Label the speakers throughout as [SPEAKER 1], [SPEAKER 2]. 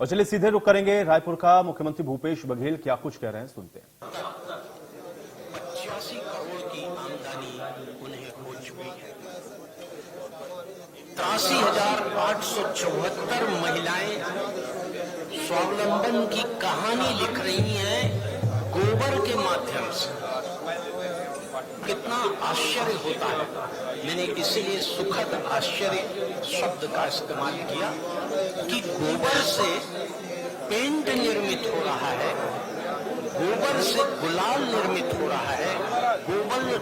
[SPEAKER 1] और चलिए सीधे रुख करेंगे रायपुर का। मुख्यमंत्री भूपेश बघेल क्या कुछ कह रहे हैं, सुनते हैं।
[SPEAKER 2] 85 करोड़ की आमदनी उन्हें हो चुकी है। 83,874 महिलाएं स्वावलंबन की कहानी लिख रही हैं गोबर के माध्यम से। कितना आश्चर्य होता है। मैंने इसलिए सुखद आश्चर्य शब्द का इस्तेमाल किया कि गोबर से पेंट निर्मित हो रहा है, गोबर से गुलाल निर्मित हो रहा है,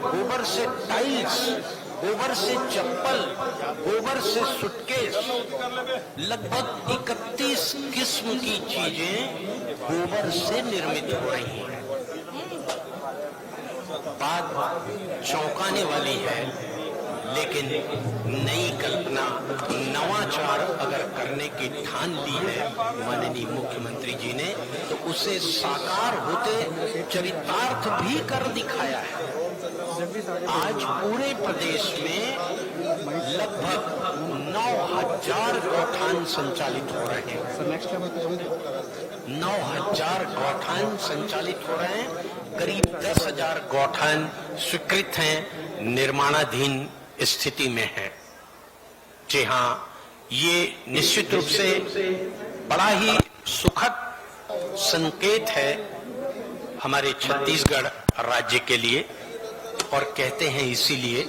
[SPEAKER 2] गोबर से टाइल्स, गोबर से चप्पल, गोबर से सूटकेस, लगभग 31 किस्म की चीजें गोबर से निर्मित हो रही हैं। बात चौंकाने वाली है, लेकिन नई कल्पना, नवाचार अगर करने की ठान ली है माननीय मुख्यमंत्री जी ने, तो उसे साकार होते चरितार्थ भी कर दिखाया है। आज पूरे प्रदेश में लगभग 9,000 गौठान संचालित हो रहे हैं। 9,000 गौठान संचालित हो रहे हैं। करीब 10,000 गौठान स्वीकृत हैं, निर्माणाधीन स्थिति में है। जी हाँ, ये निश्चित रूप से बड़ा ही सुखद संकेत है हमारे छत्तीसगढ़ राज्य के लिए। और कहते हैं इसीलिए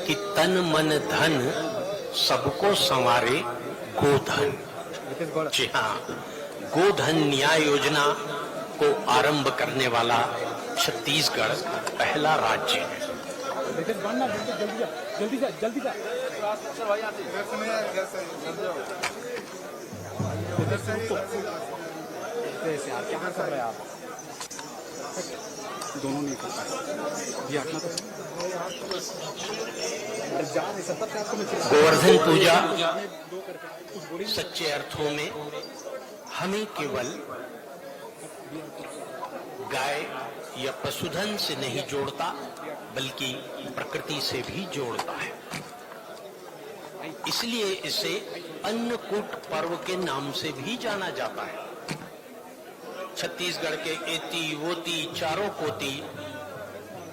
[SPEAKER 2] कि तन मन धन सबको संवारे गोधन। जी हाँ, गोधन न्याय योजना को आरंभ करने वाला छत्तीसगढ़ पहला राज्य है। जल्दी जा।
[SPEAKER 3] दोनों नहीं करता
[SPEAKER 2] गोवर्धन पूजा सच्चे अर्थों में हमें केवल गाय या पशुधन से नहीं जोड़ता, बल्कि प्रकृति से भी जोड़ता है। इसलिए इसे अन्नकूट पर्व के नाम से भी जाना जाता है। छत्तीसगढ़ के एती वोती चारों कोती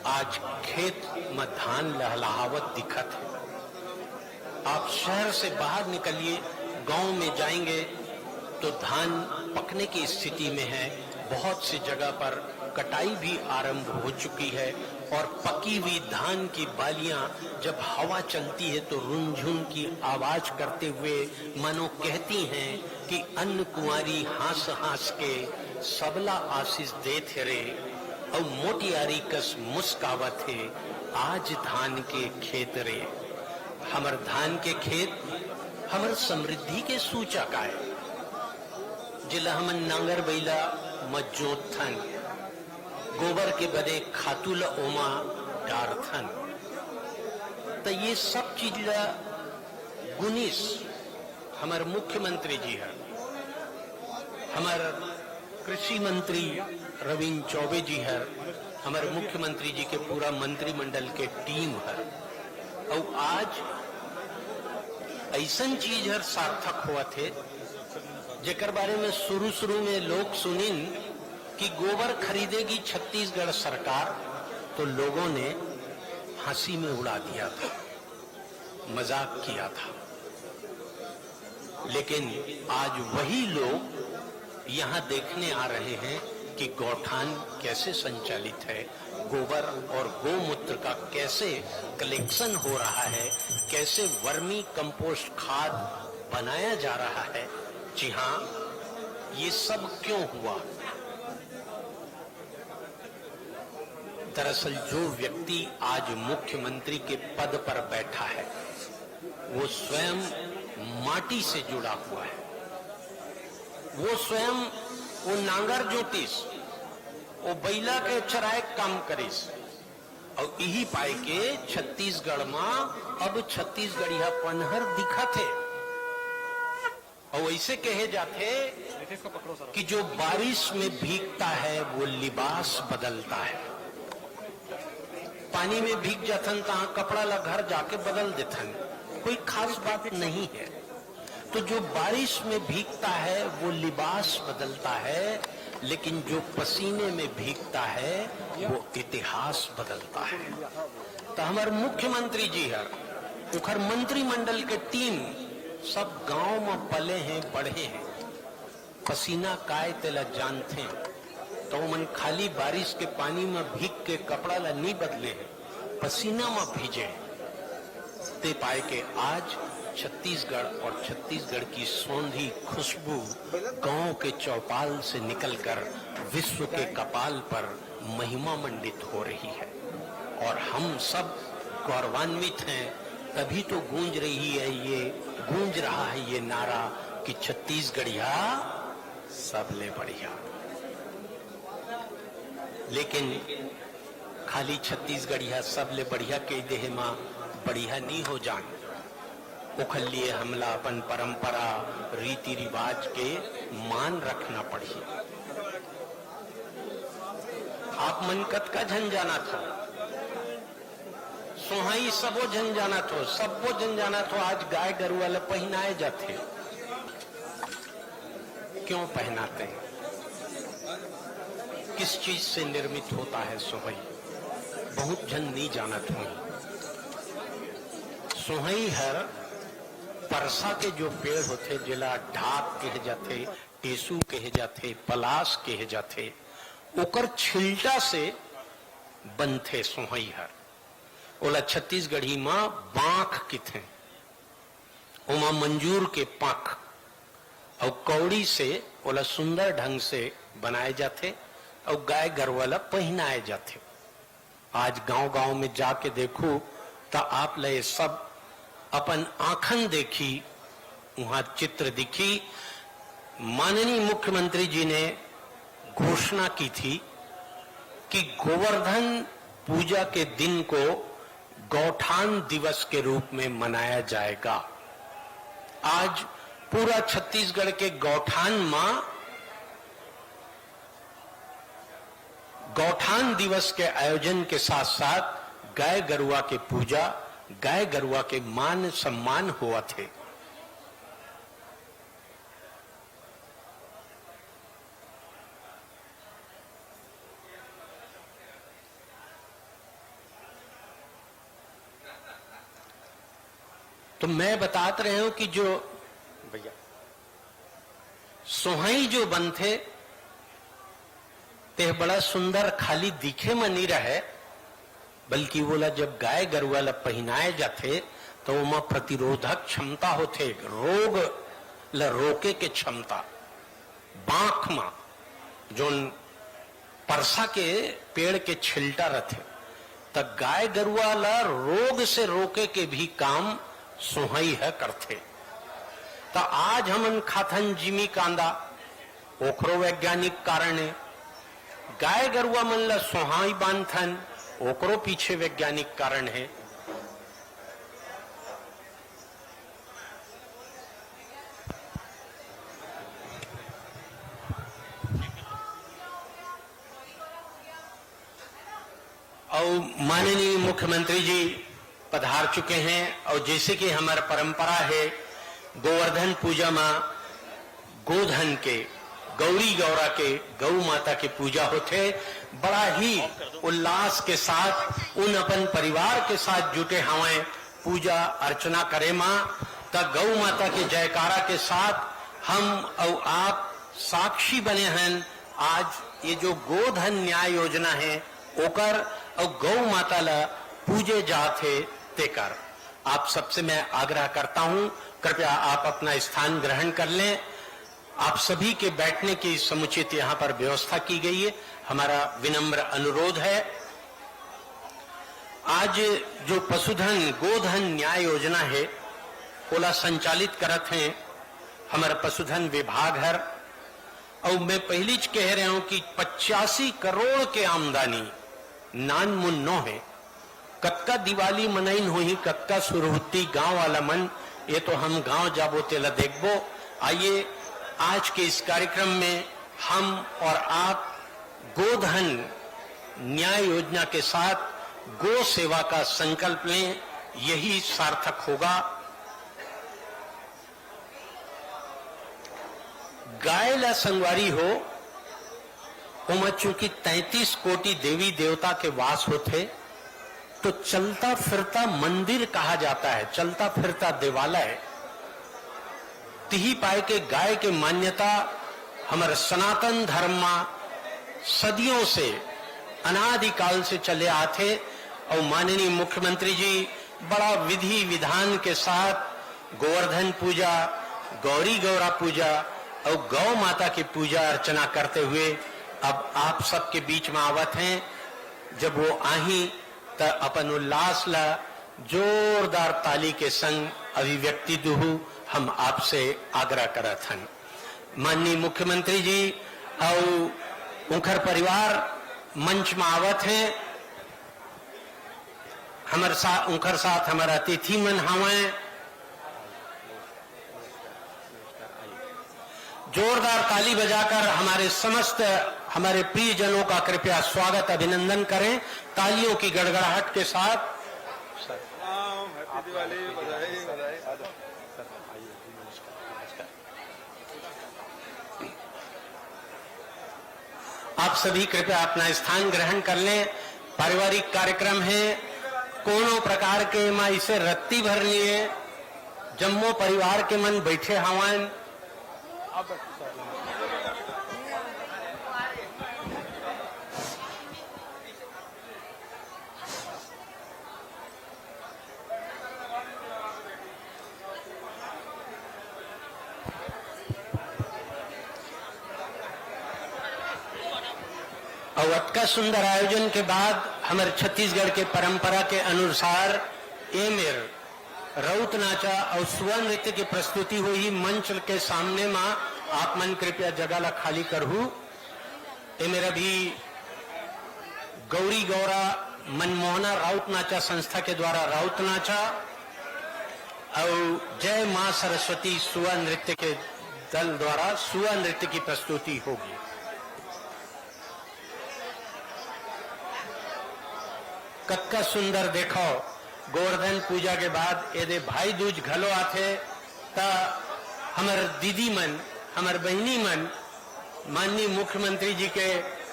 [SPEAKER 2] आज खेत में धान लहलहावत दिखत है। आप शहर से बाहर निकलिए, गांव में जाएंगे तो धान पकने की स्थिति में है। बहुत सी जगह पर कटाई भी आरंभ हो चुकी है और पकी हुई धान की बालियां जब हवा चलती है तो रुनझुन की आवाज करते हुए मानो कहती हैं कि अन्न कुंवारी हास हास के सबला आशीष देते रे और मोटियारी कस मुस्कावत है आज धान के खेत रे। हमर धान के खेत हमर समृद्धि के सूचक है। जिला हमन नांगर बैला मजोथन, गोबर के बदे खातुल ओमा डारथन। तो ये सब चीज ला गुनिस हमारे मुख्यमंत्री जी है, हमारे कृषि मंत्री रविंद्र चौबे जी है, हमारे मुख्यमंत्री जी के पूरा मंत्रिमंडल के टीम है। और आज ऐसा चीज हर सार्थक हुआ थे जेकर बारे में शुरू में लोग सुनिन कि गोबर खरीदेगी छत्तीसगढ़ सरकार, तो लोगों ने हंसी में उड़ा दिया था, मजाक किया था। लेकिन आज वही लोग यहाँ देखने आ रहे हैं कि गौठान कैसे संचालित है, गोबर और गोमूत्र का कैसे कलेक्शन हो रहा है, कैसे वर्मी कंपोस्ट खाद बनाया जा रहा है। जी हाँ, ये सब क्यों हुआ? दरअसल जो व्यक्ति आज मुख्यमंत्री के पद पर बैठा है वो स्वयं माटी से जुड़ा हुआ है। वो स्वयं वो नांगर जोतिस, वो बैला के चराए काम करिस। और यही पाए के छत्तीसगढ़ में अब छत्तीसगढ़िया पनहर दिखत है। और ऐसे कहे जाते कि जो बारिश में भीगता है वो लिबास बदलता है। पानी में भीग जाथन तहाँ कपड़ा ला घर जाके बदल देथन, कोई खास बात नहीं है। तो जो बारिश में भीगता है वो लिबास बदलता है, लेकिन जो पसीने में भीगता है वो इतिहास बदलता है। तो हमारे मुख्यमंत्री जी है, उखर मंत्रिमंडल के टीम सब गांव में पले हैं, बढ़े हैं, पसीना काय तेला जानते हैं। तो मन खाली बारिश के पानी में भीग के कपड़ा ला नहीं बदले हैं, पसीना में भीजे ते पाए के आज छत्तीसगढ़ और छत्तीसगढ़ की सौंधी खुशबू गांव के चौपाल से निकलकर विश्व के कपाल पर महिमा मंडित हो रही है। और हम सब गौरवान्वित हैं, तभी तो गूंज रहा है ये नारा कि छत्तीसगढ़िया सबले बढ़िया। लेकिन खाली छत्तीसगढ़िया सबले बढ़िया के देह मां बढ़िया नहीं हो जान, उखल लिए हमला अपन परंपरा रीति रिवाज के मान रखना पड़ी। आप मनकत का झन जाना था, सोहाई सबो झन जाना थो, सबो झन जाना थो। आज गाय गरु वाले पहनाए जाते, क्यों पहनाते हैं, किस चीज से निर्मित होता है सोहई, बहुत जन नहीं जानत हुई। सोहई हर परसा के जो पेड़ होते, जिला ढाक कहे जाते, टेसू कहे जाते, पलास कहे जाते, ओकर छिलटा से बनते सोहई हर। ओला छत्तीसगढ़ी मां बांख किथे, ओमा मंजूर के पाख और कौड़ी से ओला सुंदर ढंग से बनाए जाते और गाय गरवाला पहनाए जाते। आज गांव-गांव में जाके देखो तो आप ले सब अपन आंखन देखी, वहां चित्र दिखी। माननीय मुख्यमंत्री जी ने घोषणा की थी कि गोवर्धन पूजा के दिन को गौठान दिवस के रूप में मनाया जाएगा। आज पूरा छत्तीसगढ़ के गौठान में गौठान दिवस के आयोजन के साथ साथ गाय गरुआ के पूजा, गाय गरुआ के मान सम्मान हुआ थे। तो मैं बतात रहे हूं कि जो भैया सोहई जो बनते ते बड़ा सुंदर खाली दिखे में नहीं रहे, बल्कि बोला जब गाय गरुआ ला पहनाए जाते तो वहां प्रतिरोधक क्षमता होते, रोग ला रोके के क्षमता। बांख में जोन परसा के पेड़ के छिलटा रहते, तब गाय गरुआ ला रोग से रोके के भी काम सोहई है करते। तो आज हमन खाथन जिमी कांदा, ओखरो वैज्ञानिक कारण है। गाय गरुआ मन ला सोहाई बांधन, ओकरो पीछे वैज्ञानिक कारण है। और माननीय मुख्यमंत्री जी पधार चुके हैं, और जैसे कि हमारा परंपरा है गोवर्धन पूजा में गोधन के, गौरी गौरा के, गौ माता की पूजा होते, बड़ा ही उल्लास के साथ उन अपन परिवार के साथ जुटे हमें पूजा अर्चना करे मां। तब गौ माता के जयकारा के साथ हम और आप साक्षी बने हैं। आज ये जो गोधन न्याय योजना है ओकर और गौ माता ला पूजे जाते तेकर आप सबसे मैं आग्रह करता हूं, कृपया आप अपना स्थान ग्रहण कर लें। आप सभी के बैठने की समुचित यहां पर व्यवस्था की गई है, हमारा विनम्र अनुरोध है। आज जो पशुधन गोधन न्याय योजना है ओला संचालित करत हैं हमारा पशुधन विभाग है, और मैं पहली कह रहा हूं कि 85 करोड़ के आमदनी नान मुन्नो है। कक्का दिवाली मनाइन हुई, कक्का सुरहुती गांव वाला मन, ये तो हम गांव जाबो तेला देखबो। आइए आज के इस कार्यक्रम में हम और आप गोधन न्याय योजना के साथ गो सेवा का संकल्प लें, यही सार्थक होगा। गाय ला संगवारी हो उमा चूंकि 33 कोटि देवी देवता के वास होते, तो चलता फिरता मंदिर कहा जाता है, चलता फिरता देवालय। तिही पाए के गाय के मान्यता हमारे सनातन धर्म में सदियों से अनादिकाल से चले आते। और माननीय मुख्यमंत्री जी बड़ा विधि विधान के साथ गोवर्धन पूजा, गौरी गौरा पूजा और गौ माता की पूजा अर्चना करते हुए अब आप सबके बीच में आवत हैं। जब वो आही तो अपन उल्लास ला जोरदार ताली के संग अभिव्यक्ति दुहु हम आपसे आग्रह करत हन। माननीय मुख्यमंत्री जी और उनकर परिवार मंच में आवत हैं। उनकर साथ हमारा अतिथि मन हवे। जोरदार ताली बजाकर हमारे समस्त हमारे प्रियजनों का कृपया स्वागत अभिनंदन करें तालियों की गड़गड़ाहट के साथ।
[SPEAKER 3] हैप्पी दिवाली, बधाई बधाई।
[SPEAKER 2] आप सभी कृपया अपना स्थान ग्रहण कर लें। पारिवारिक कार्यक्रम है, कोनो प्रकार के माँ इसे रत्ती भर लिए जम्मो परिवार के मन बैठे हवन। और का सुंदर आयोजन के बाद हमारे छत्तीसगढ़ के परंपरा के अनुसार एमेर राउत नाचा और सुवन नृत्य की प्रस्तुति हुई। मंच के सामने मां आप मन कृपया जगह ला खाली करहू। एमेर अभी गौरी गौरा मनमोहना राउत नाचा संस्था के द्वारा राउत नाचा और जय मां सरस्वती सुवा नृत्य के दल द्वारा सुवा नृत्य की प्रस्तुति होगी। कक्का सुंदर देखो गोवर्धन पूजा के बाद यदि भाई दूज घलो आथे ता हमार दीदी मन, हमार बहनी मन माननीय मुख्यमंत्री जी के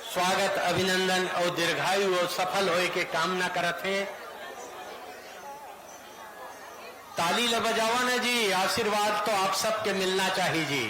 [SPEAKER 2] स्वागत अभिनंदन और दीर्घायु और सफल होए के कामना करत हैं। ताली ल बजावा ना जी, आशीर्वाद तो आप सबके मिलना चाहिए जी।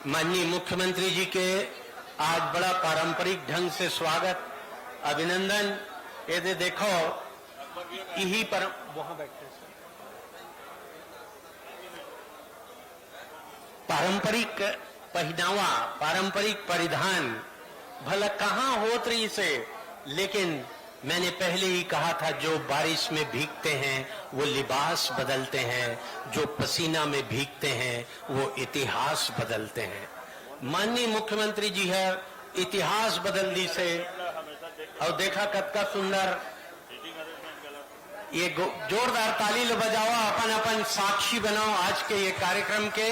[SPEAKER 2] माननीय मुख्यमंत्री जी के आज बड़ा पारंपरिक ढंग से स्वागत अभिनंदन। ये देखो यही पर वहां बैठे पारंपरिक पहनावा, पारंपरिक परिधान भला कहाँ होत रही से, लेकिन मैंने पहले ही कहा था जो बारिश में भीगते हैं वो लिबास बदलते हैं, जो पसीना में भीगते हैं वो इतिहास बदलते हैं। माननीय मुख्यमंत्री जी है इतिहास बदल दी से। और देखा कतका सुंदर ये जोरदार ताली ले बजावा, अपन अपन साक्षी बनाओ आज के ये कार्यक्रम के।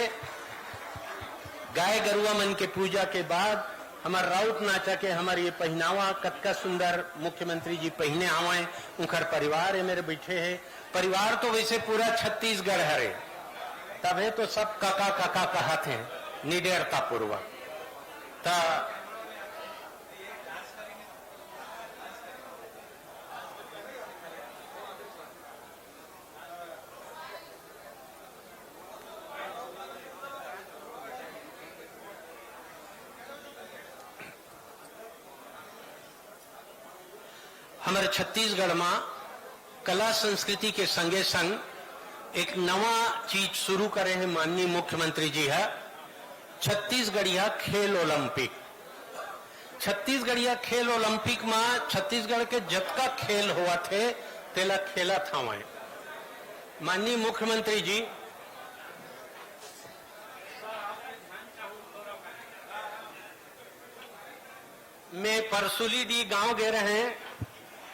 [SPEAKER 2] गाय गरुआ मन के पूजा के बाद हमार राउत नाचा के हमारे ये पहनावा कतका सुंदर मुख्यमंत्री जी पहने आवे। उनकर परिवार है मेरे बैठे है। परिवार तो वैसे पूरा छत्तीसगढ़ है रे, तबे तो सब काका काका कहते हैं निडरता पूर्वक। हमारे छत्तीसगढ़ में कला संस्कृति के संगे संग एक नवा चीज शुरू करे हैं माननीय मुख्यमंत्री जी है छत्तीसगढ़िया खेल ओलंपिक। छत्तीसगढ़िया खेल ओलंपिक में छत्तीसगढ़ के जतका खेल हुआ थे तेला खेला था वहां। माननीय मुख्यमंत्री जी मैं परसुली डी गांव गए रहे हैं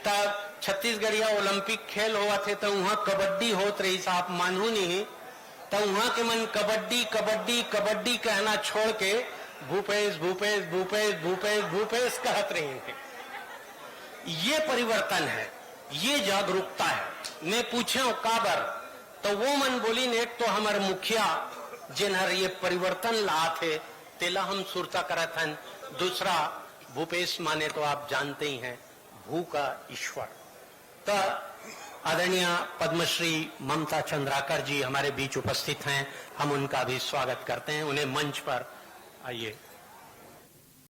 [SPEAKER 2] तब छत्तीसगढ़िया ओलंपिक खेल हुआ थे तो वहां कबड्डी होत रही साहब मानू नहीं, तो वहां के मन कबड्डी कबड्डी कबड्डी कहना छोड़ के भूपेश भूपेश भूपेश भूपेश भूपेश कहत रहे हैं। ये परिवर्तन है, ये जागरूकता है। मैं पूछे काबर, तो वो मन बोली ने तो हमारे मुखिया जिन्हर ये परिवर्तन ला थे तेला हम सुरता करत हन। दूसरा भूपेश माने तो आप जानते ही हैं भू का ईश्वर। तो आदरणीय पद्मश्री ममता चंद्राकर जी हमारे बीच उपस्थित हैं, हम उनका भी स्वागत करते हैं। उन्हें मंच पर आइए।